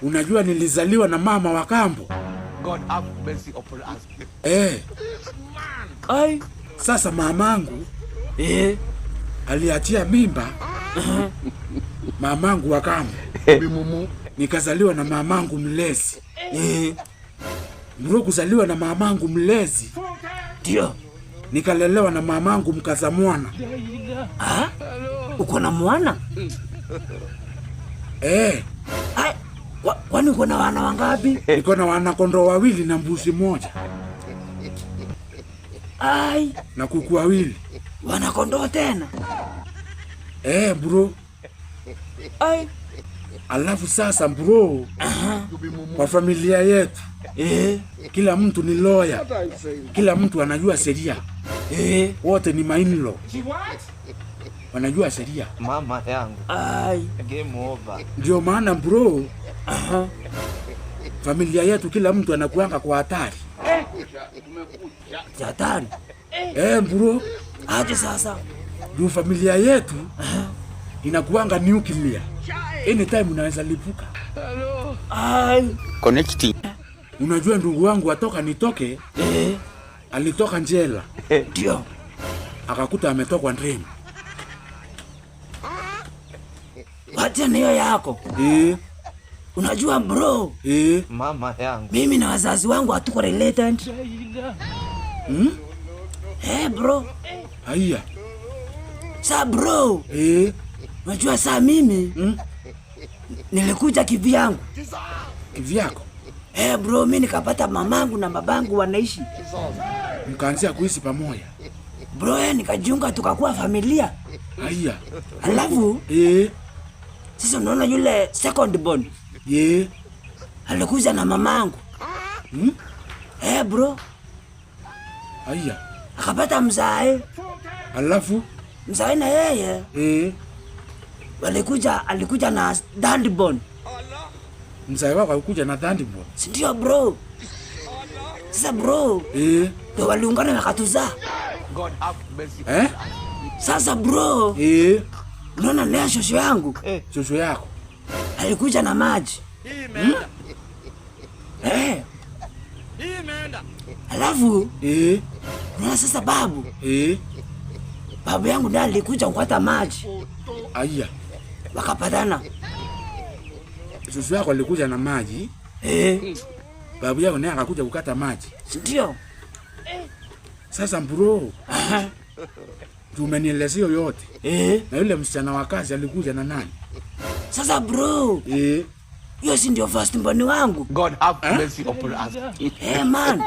Unajua nilizaliwa na mama wa kambo. God have mercy upon us. Ai, sasa mamangu aliachia mimba mamangu wa kambo. Nikazaliwa na mamangu mlezi. Bro, kuzaliwa na mamangu mlezi ndio nikalelewa na mamangu mkaza mwana. Uko na mwana? Kwani uko na wana wangapi? Niko na wana kondoo 2 na mbuzi 1. Ai, na kuku 2. Wana kondoo tena? Bro. Ai. Alafu sasa bro, kwa familia yetu kila mtu ni lawyer. Kila mtu anajua sheria. Wote ni mainlo. Wanajua sheria. Mama yangu. Ai, game over. Ndio maana bro, familia yetu kila mtu anakuanga kwa hatari. Hatari? Bro. Aje sasa? Ndio familia yetu inakuanga nuclear. Anytime unaweza lipuka. Ai. Connecting. Unajua ndugu wangu atoka nitoke. Alitoka njela. Ndio. Akakuta ametokwa ndreni. Wacha niyo yako. Unajua bro. Mama yangu. Mimi na wazazi wangu hatuko related. Bro. Haya. Sa bro. Unajua saa mimi nilikuja kivyangu. Kivyako? Bro, mimi nikapata mamangu na babangu wanaishi. Mkaanzia kuishi pamoja? Bro, nikajiunga tukakuwa familia. Haya. Alafu sasa unaona yule second born alikuja na mamangu. Bro. Haya. Akapata mzae. Alafu mzae na yeye alikuja na third born. Mzae wako alikuja na third born? Ndio bro. Sasa bro, ndio waliungana na katuzaa. God have mercy. Sasa bro, unaona leo shosho yangu, shosho yako alikuja na maji. Alafu unaona sasa babu yangu ndiye alikuja kupata maji. Aya. Wakapatana. Shosho yako alikuja na maji. Babu yako naye akakuja kukata maji. Ndio. Sasa bro, tumenielezea yote. Na yule msichana wa kazi alikuja na nani? Sasa bro, hiyo si ndio first born wangu. God have mercy upon us. Man.